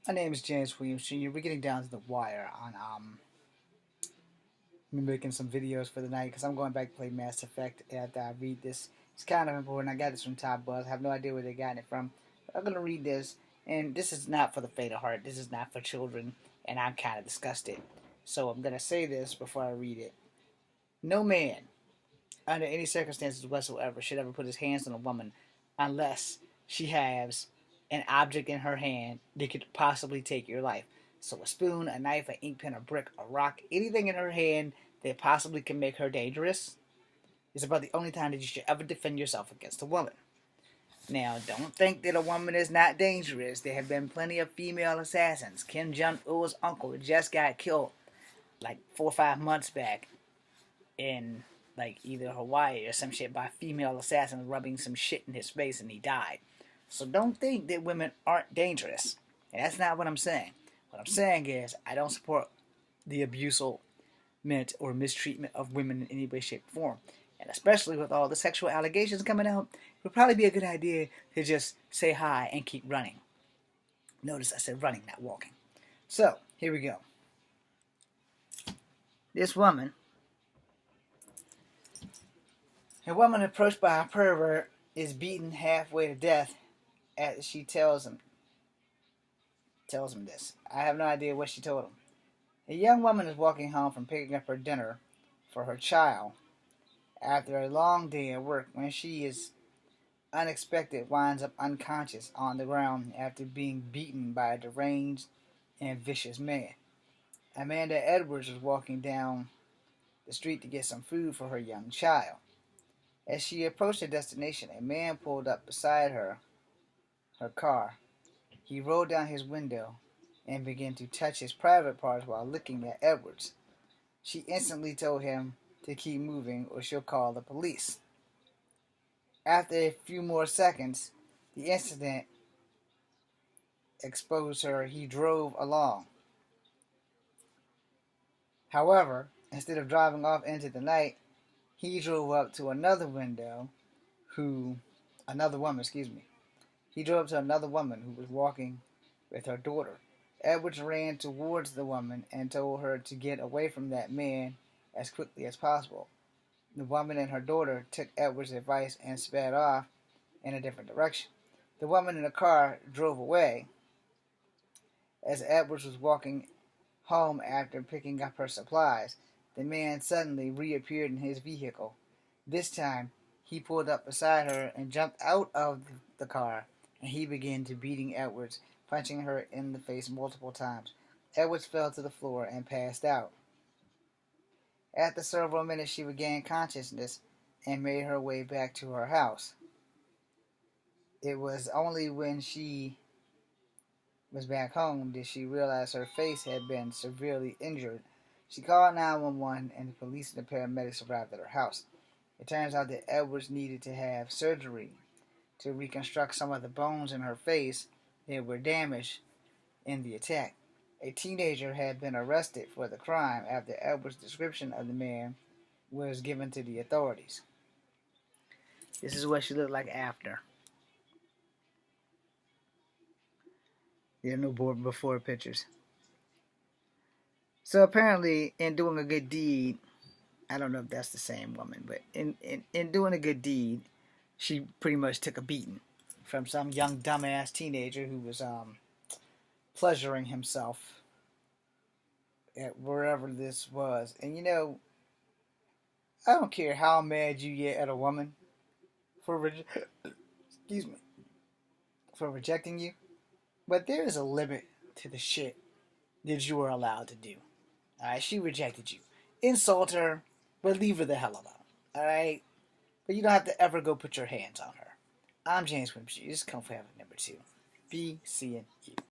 My name is James Williams Jr. We're getting down to the wire on me making some videos for the night because I'm going back to play Mass Effect after I read this. It's kind of important. I got this from Top Buzz. I have no idea where they got it from. But I'm gonna read this, and this is not for the faint of heart. This is not for children, and I'm kind of disgusted. So I'm gonna say this before I read it. No man, under any circumstances whatsoever, should ever put his hands on a woman unless she has an object in her hand that could possibly take your life. So a spoon, a knife, an ink pen, a brick, a rock, anything in her hand that possibly can make her dangerous is about the only time that you should ever defend yourself against a woman. Now, don't think that a woman is not dangerous. There have been plenty of female assassins. Kim Jong-il's uncle just got killed like 4 or 5 months back in like either Hawaii or some shit by a female assassin rubbing some shit in his face and he died. So don't think that women aren't dangerous. And that's not what I'm saying. What I'm saying is I don't support the abusement or mistreatment of women in any way, shape, or form. And especially with all the sexual allegations coming out, it would probably be a good idea to just say hi and keep running. Notice I said running, not walking. So, here we go. This woman, a woman approached by a pervert, is beaten halfway to death as she tells him this. I have no idea what she told him. A young woman is walking home from picking up her dinner for her child after a long day at work when she is unexpected winds up unconscious on the ground after being beaten by a deranged and vicious man. Amanda Edwards was walking down the street to get some food for her young child. As she approached her destination, a man pulled up beside her car. He rolled down his window and began to touch his private parts while looking at Edwards. She instantly told him to keep moving or she'll call the police. After a few more seconds, the incident exposed her. He drove along. However, instead of driving off into the night, he drove up to another woman, He drove up to another woman who was walking with her daughter. Edwards ran towards the woman and told her to get away from that man as quickly as possible. The woman and her daughter took Edwards' advice and sped off in a different direction. The woman in the car drove away as Edwards was walking home after picking up her supplies. The man suddenly reappeared in his vehicle. This time, he pulled up beside her and jumped out of the car, and he began to beating Edwards, punching her in the face multiple times. Edwards fell to the floor and passed out. After several minutes, she regained consciousness and made her way back to her house. It was only when she was back home did she realize her face had been severely injured. She called 911 and the police and the paramedics arrived at her house. It turns out that Edwards needed to have surgery to reconstruct some of the bones in her face that were damaged in the attack. A teenager had been arrested for the crime after Edwards' description of the man was given to the authorities. This is what she looked like after. There are no before pictures. So apparently, in doing a good deed, I don't know if that's the same woman, but in doing a good deed, she pretty much took a beating from some young dumbass teenager who was pleasuring himself at wherever this was. And you know, I don't care how mad you get at a woman for excuse me, for rejecting you, but there is a limit to the shit that you are allowed to do. Alright, she rejected you. Insult her, but leave her the hell alone. Alright? But you don't have to ever go put your hands on her. I'm James Wimpsey. This is Kung Fu Habit number 2. Be seeing you.